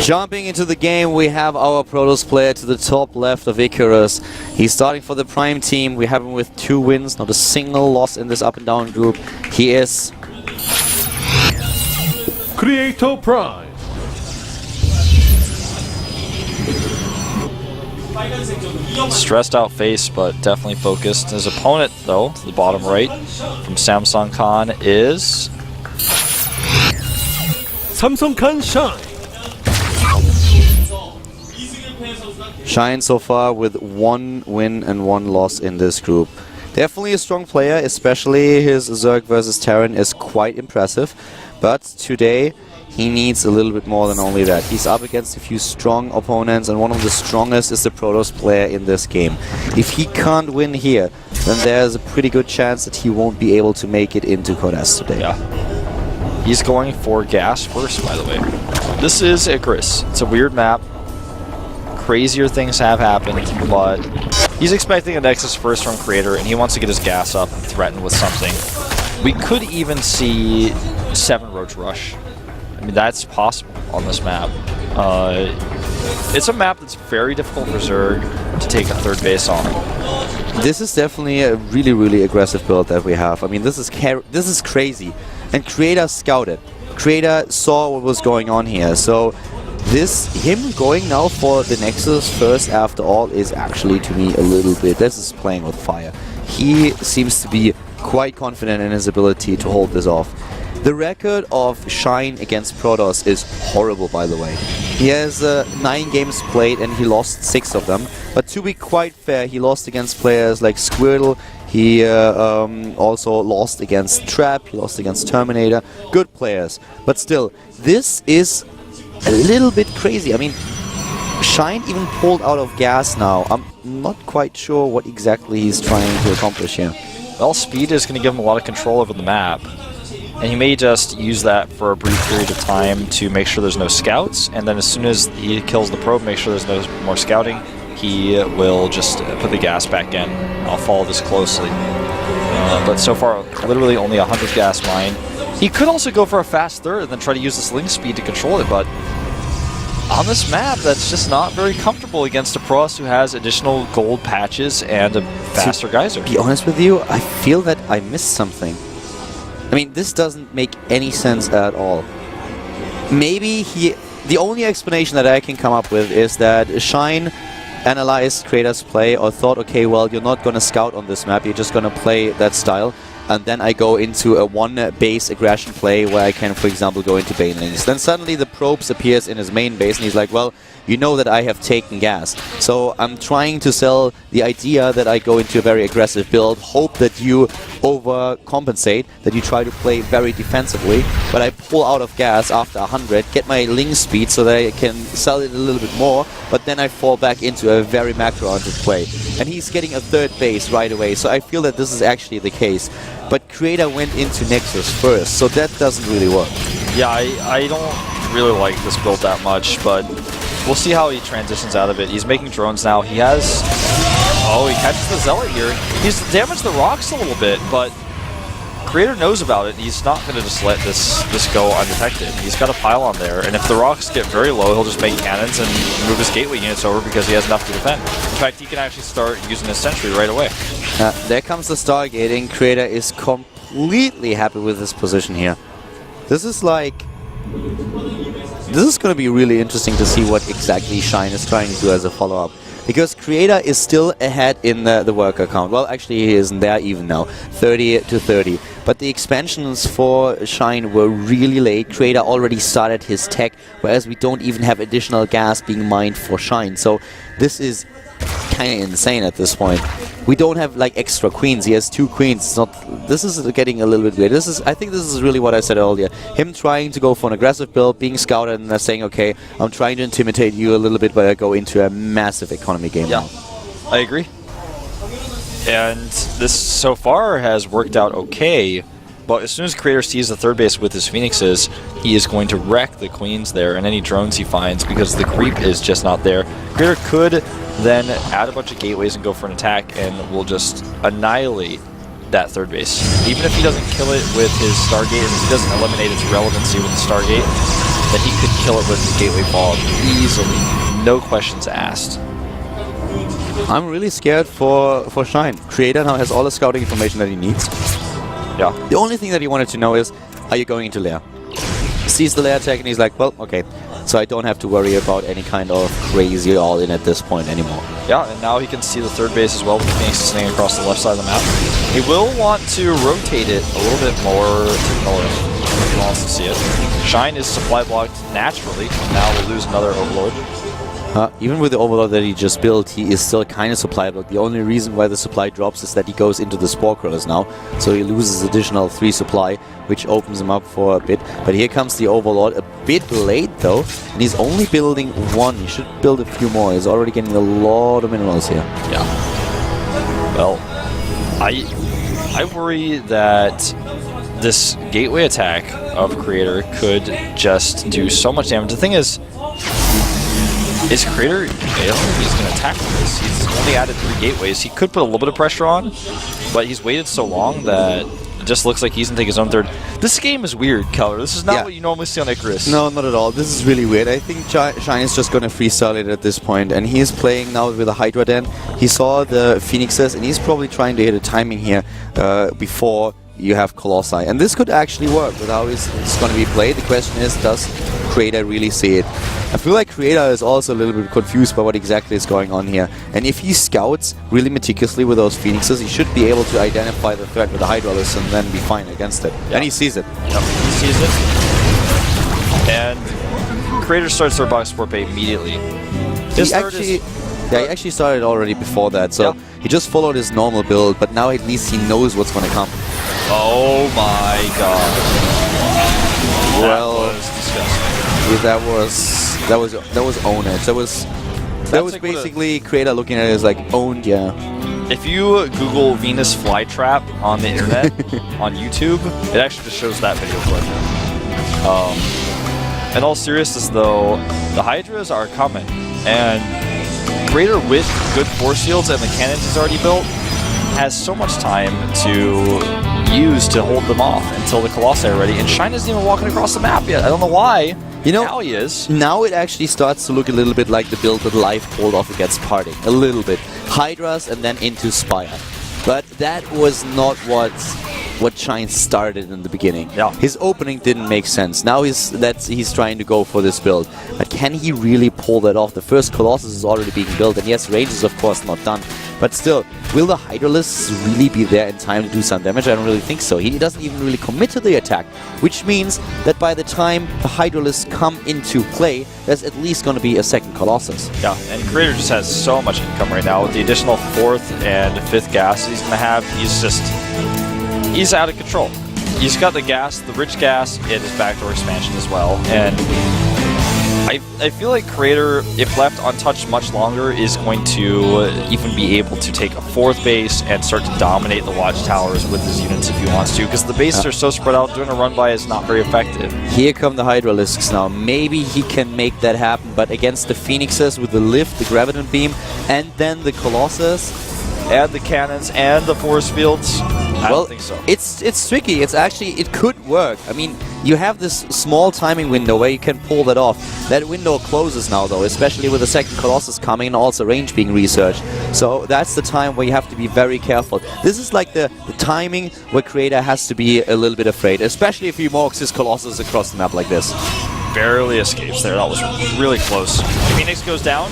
Jumping into the game, we have our Protoss player to the top left of Icarus. He's starting for the Prime team. We have him with 2 wins, not a single loss in this up and down group. He is Creator Prime. Stressed out face, but definitely focused. His opponent, though, to the bottom right, from Samsung Khan, is Samsung Khan Shine. Shine so far with 1 win and 1 loss in this group. Definitely a strong player, especially his Zerg versus Terran is quite impressive. But today, he needs a little bit more than only that. He's up against a few strong opponents, and one of the strongest is the Protoss player in this game. If he can't win here, then there's a pretty good chance that he won't be able to make it into Codes today. Yeah. He's going for gas first, by the way. This is Icarus. It's a weird map. Crazier things have happened, but he's expecting a Nexus first from Creator, and he wants to get his gas up and threaten with something. We could even see 7 Roach Rush. I mean, that's possible on this map. It's a map that's very difficult for Zerg to take a 3rd base on. This is definitely a really, really aggressive build that we have. I mean, this is crazy. And Creator scouted. Creator saw what was going on here. So him going now for the Nexus first after all is actually, to me, a little bit, this is playing with fire. He seems to be quite confident in his ability to hold this off. The record of Shine against Protoss is horrible, by the way. He has 9 games played and he lost 6 of them. But to be quite fair, he lost against players like Squirtle. He also lost against Trap. He lost against Terminator. Good players. But still, this is a little bit crazy. I mean, Shine even pulled out of gas now. I'm not quite sure what exactly he's trying to accomplish here. Well, speed is going to give him a lot of control over the map. And he may just use that for a brief period of time to make sure there's no scouts, and then as soon as he kills the probe, make sure there's no more scouting, he will just put the gas back in. I'll follow this closely. But so far, literally only 100 gas mine. He could also go for a fast 3rd and then try to use this link speed to control it, but on this map, that's just not very comfortable against a Protoss who has additional gold patches and a faster geyser. To be honest with you, I feel that I missed something. I mean, this doesn't make any sense at all. Maybe the only explanation that I can come up with is that Shine analyzed Creator's play or thought, okay, well, you're not going to scout on this map, you're just going to play that style. And then I go into a 1 base aggression play where I can, for example, go into Banelings. Then suddenly the probes appears in his main base and he's like, well, you know that I have taken gas. So I'm trying to sell the idea that I go into a very aggressive build, hope that you overcompensate, that you try to play very defensively, but I pull out of gas after 100, get my link speed so that I can sell it a little bit more, but then I fall back into a very macro-oriented play. And he's getting a 3rd base right away, so I feel that this is actually the case. But Creator went into Nexus first, so that doesn't really work. Yeah, I don't really like this build that much, but we'll see how he transitions out of it. He's making drones now. He has... Oh, he catches the Zealot here. He's damaged the rocks a little bit, but Creator knows about it. He's not going to just let this go undetected. He's got a pylon there, and if the rocks get very low, he'll just make cannons and move his gateway units over because he has enough to defend. In fact, he can actually start using his sentry right away. There comes the Stargating. Creator is completely happy with his position here. This is like... This is going to be really interesting to see what exactly Shine is trying to do as a follow-up. Because Creator is still ahead in the worker count. Well, actually, he isn't there even now. 30 to 30. But the expansions for Shine were really late. Creator already started his tech, whereas we don't even have additional gas being mined for Shine. So this is kind of insane at this point. We don't have like extra queens. He has 2 queens. It's not. This is getting a little bit weird. I think this is really what I said earlier. Him trying to go for an aggressive build, being scouted, and saying, okay, I'm trying to intimidate you a little bit, but I go into a massive economy game now. I agree. And this so far has worked out okay. But as soon as Creator sees the 3rd base with his Phoenixes, he is going to wreck the Queens there and any drones he finds because the creep is just not there. Creator could then add a bunch of gateways and go for an attack and will just annihilate that 3rd base. Even if he doesn't kill it with his Stargate, and he doesn't eliminate its relevancy with the Stargate, then he could kill it with his Gateway Fog easily. No questions asked. I'm really scared for Shine. Creator now has all the scouting information that he needs. Yeah. The only thing that he wanted to know is, are you going into lair? Sees the lair tech and he's like, well, okay. So I don't have to worry about any kind of crazy all-in at this point anymore. Yeah, and now he can see the third base as well with the Phoenix sitting across the left side of the map. He will want to rotate it a little bit more to the north. He wants to see it. Shine is supply blocked naturally. Now we'll lose another Overlord. Even with the Overlord that he just built, he is still kind of supply blocked. The only reason why the supply drops is that he goes into the Spore Crawlers now. So he loses additional 3 supply, which opens him up for a bit. But here comes the Overlord, a bit late though. And he's only building 1. He should build a few more. He's already getting a lot of minerals here. Yeah. Well, I worry that this gateway attack of Creator could just do so much damage. The thing is Creator, I don't think he's going to attack with this. He's only added 3 gateways. He could put a little bit of pressure on, but he's waited so long that it just looks like he's going to take his own third. This game is weird, Keller. This is not what you normally see on Icarus. No, not at all. This is really weird. I think Shine is just going to freestyle it at this point, and he's playing now with a Hydra Den. He saw the Phoenixes, and he's probably trying to hit a timing here before you have Colossi. And this could actually work with how it's going to be played. The question is, does Creator really see it? I feel like Creator is also a little bit confused by what exactly is going on here. And if he scouts really meticulously with those Phoenixes, he should be able to identify the threat with the Hydralis and then be fine against it. Yeah. And he sees it. Yep, he sees it. And Creator starts their box support bait immediately. He actually started already before that, so he just followed his normal build, but now at least he knows what's going to come. Oh my god. Well, that was disgusting. That was own it. That was like basically Creator looking at it as like owned, yeah. If you Google Venus flytrap on the internet on YouTube, it actually just shows that video clip. In all seriousness though, the Hydras are coming, and Creator with good force fields and the cannons he's already built has so much time to use to hold them off until the Colossi are ready, and Shine isn't even walking across the map yet. I don't know why. You know, now he is. Now it actually starts to look a little bit like the build that Life pulled off against Parting. A little bit. Hydras and then into Spire. But that was not what Shine started in the beginning. Yeah. His opening didn't make sense. Now he's trying to go for this build. But can he really pull that off? The first Colossus is already being built, and yes, range is of course not done. But still, will the Hydralisks really be there in time to do some damage? I don't really think so. He doesn't even really commit to the attack, which means that by the time the Hydralisks come into play, there's at least going to be a second Colossus. Yeah, and Creator just has so much income right now. With the additional 4th and 5th gas he's going to have, he's out of control. He's got the gas, the rich gas, and his backdoor expansion as well. And I feel like Creator, if left untouched much longer, is going to even be able to take a 4th base and start to dominate the watchtowers with his units if he wants to, because the bases are so spread out, doing a run-by is not very effective. Here come the Hydralisks now. Maybe he can make that happen, but against the Phoenixes with the lift, the Graviton Beam, and then the Colossus, and the cannons, and the force fields, I don't think so. It's tricky. It could work. I mean, you have this small timing window where you can pull that off. That window closes now, though, especially with the second Colossus coming and also range being researched. So that's the time where you have to be very careful. This is like the timing where Creator has to be a little bit afraid, especially if he walks his Colossus across the map like this. Barely escapes there. That was really close. Phoenix goes down.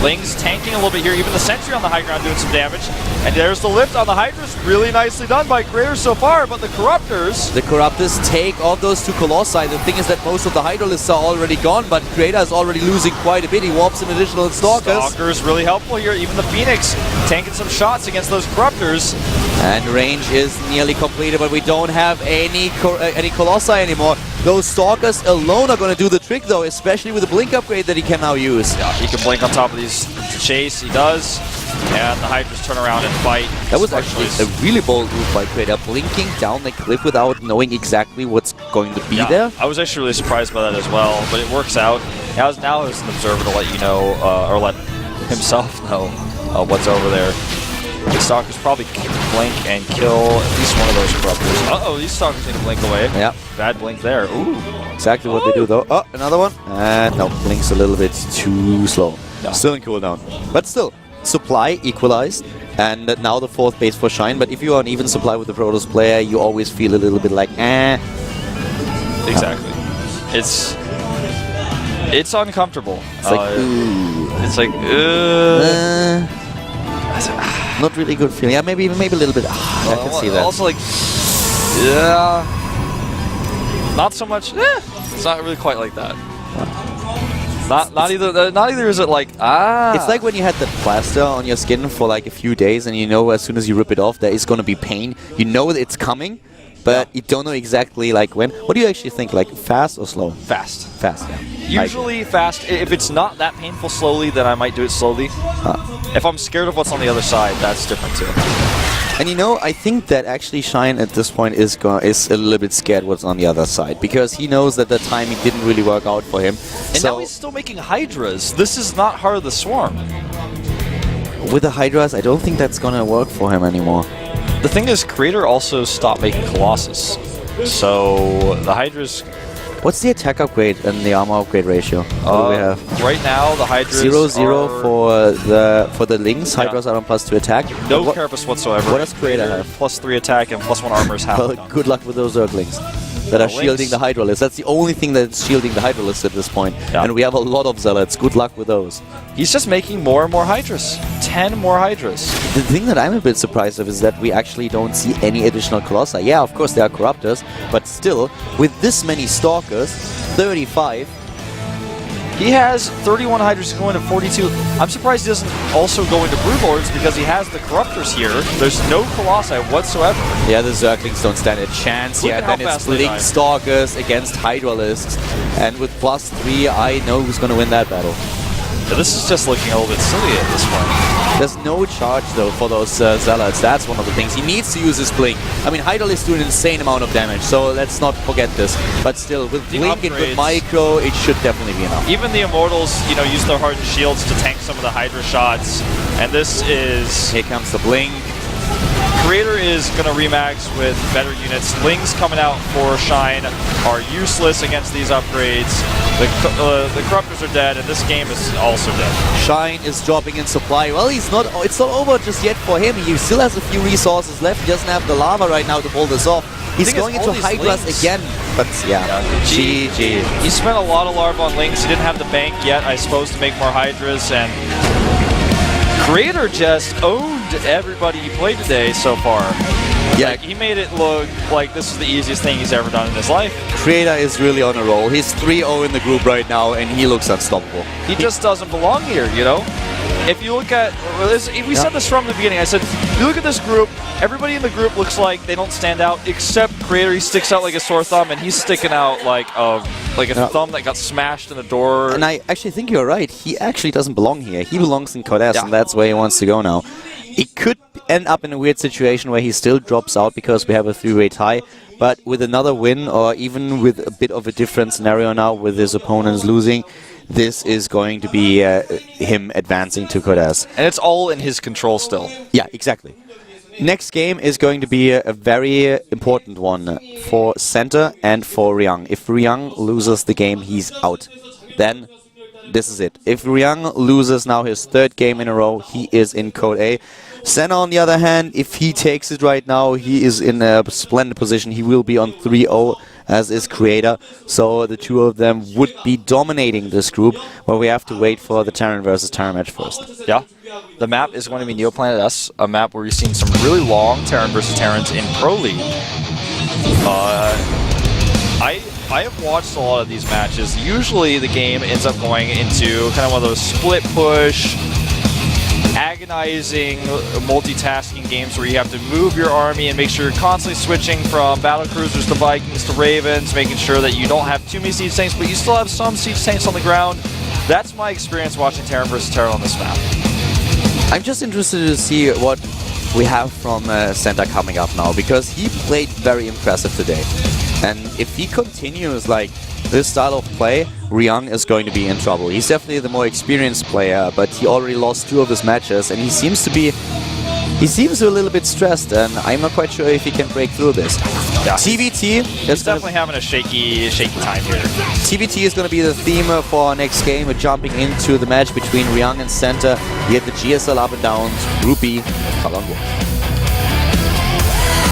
Ling's tanking a little bit here. Even the Sentry on the high ground doing some damage. And there's the lift on the Hydras. Really nicely done by Creator so far, but the Corruptors... The Corruptors take off those 2 Colossi. The thing is that most of the Hydralisks are already gone, but Creator is already losing quite a bit. He warps in additional Stalkers. Stalkers really helpful here. Even the Phoenix tanking some shots against those Corruptors. And range is nearly completed, but we don't have any Colossi anymore. Those Stalkers alone are going to do the trick, though, especially with the Blink upgrade that he can now use. Yeah, he can blink on top of these to chase. He does. And the Hydras turn around and fight. That was actually a really bold move by Creator, blinking down the cliff without knowing exactly what's going to be there. I was actually really surprised by that as well, but it works out. Now as an observer to let you know, or let himself know what's over there. The Stalkers probably blink and kill at least one of those Corruptors. Uh-oh, these Stalkers need to blink away. Yeah. Bad blink there. Ooh. exactly what they do though. Oh, another one. And no, Blink's a little bit too slow. No. Still in cooldown. But still, supply equalized. And now the 4th base for Shine. But if you are on even supply with the Protoss player, you always feel a little bit like, eh. Exactly. It's uncomfortable. It's like, ooh. It's like, not really good feeling. Yeah, maybe a little bit. I can see that. Also, like, yeah, not so much. It's not really quite like that. Not either is it like It's like when you had that plaster on your skin for like a few days, and you know as soon as you rip it off, there is going to be pain. You know that it's coming, but you don't know exactly like when. What do you actually think? Like fast or slow? Fast. Fast. Yeah. Usually fast. If it's not that painful slowly, then I might do it slowly. If I'm scared of what's on the other side, that's different too. And you know, I think that actually Shine at this point is a little bit scared what's on the other side, because he knows that the timing didn't really work out for him. And so now he's still making Hydras. This is not Heart of the Swarm. with the Hydras, I don't think that's gonna work for him anymore. The thing is, Creator also stopped making Colossus. So the Hydras... What's the attack upgrade and the armor upgrade ratio? What do we have? Right now, the Hydras 0-0 for the Lynx. Hydras are on +2 attack. No carapace whatsoever. What does Creator have? +3 attack and +1 armor is half. Well, good luck with those Zerglings that are shielding the Hydralisks. That's the only thing that's shielding the Hydralisks at this point. Yeah. And we have a lot of Zealots. Good luck with those. He's just making more and more Hydras. 10 more Hydras. The thing that I'm a bit surprised of is that we actually don't see any additional Colossi. Yeah, of course there are Corruptors, but still, with this many Stalkers, 35... He has 31 Hydras going to 42. I'm surprised he doesn't also go into Broodlords because he has the Corruptors here. There's no Colossi whatsoever. Yeah, the Zerglings don't stand a chance Look yet. at how Then it's fast they Blink die. Stalkers against Hydralisks. And with +3, I know who's going to win that battle. Yeah, this is just looking a little bit silly at this point. There's no charge, though, for those Zealots. That's one of the things. He needs to use his Blink. I mean, Hydralisks do an insane amount of damage, so let's not forget this. But still, with The Blink and with upgrades. Micro, it should definitely be enough. Even the Immortals, you know, use their hardened shields to tank some of the Hydra shots. And this is... Here comes the Blink. Creator is going to remax with better units. Lings coming out for Shine are useless against these upgrades. The Corruptors are dead, and this game is also dead. Shine is dropping in supply. Well, it's not over just yet for him. He still has a few resources left. He doesn't have the lava right now to pull this off. He's going into Hydras again. But yeah, GG. He spent a lot of larva on Lings. He didn't have the bank yet, I suppose, to make more Hydras, and Creator just owned everybody he played today so far. Yeah, Like, he made it look like this is the easiest thing he's ever done in his life. Creator is really on a roll. He's 3-0 in the group right now, and he looks unstoppable. He just doesn't belong here, you know? If you look at... We said this from the beginning. I said, if you look at this group, everybody in the group looks like they don't stand out, except Creator. He sticks out like a sore thumb, and he's sticking out like a thumb that got smashed in the door. And I actually think you're right. He actually doesn't belong here. He belongs in Codes, and that's where he wants to go now. It could end up in a weird situation where he still drops out because we have a 3-way tie, but with another win, or even with a bit of a different scenario now with his opponents losing, this is going to be him advancing to Codes. And it's all in his control still. Yeah, exactly. Next game is going to be a very important one for Center and for Ryang. If Ryang loses the game, he's out. Then this is it. If Ryang loses now his 3rd game in a row, he is in Code A. Senna, on the other hand, if he takes it right now, he is in a splendid position. He will be on 3-0, as is Creator. So the two of them would be dominating this group, where we have to wait for the Terran versus Terran match first. Yeah. The map is going to be Neoplanet S, a map where we've seen some really long Terran versus Terrans in Pro League. I have watched a lot of these matches. Usually the game ends up going into kind of one of those split push, agonizing multitasking games where you have to move your army and make sure you're constantly switching from battle cruisers to Vikings to Ravens, making sure that you don't have too many siege tanks, but you still have some siege tanks on the ground. That's my experience watching Terran vs. Terran on this map. I'm just interested to see what we have from Center coming up now, because he played very impressive today. And if he continues like this style of play, Ryang is going to be in trouble. He's definitely the more experienced player, but he already lost 2 of his matches, and he seems to be He seems a little bit stressed, and I'm not quite sure if he can break through this. Yeah, TBT he's is definitely having a shaky time here. TBT is going to be the theme for our next game. We're jumping into the match between Ryung and Center. We get the GSL up and down, Group B, Colon 1.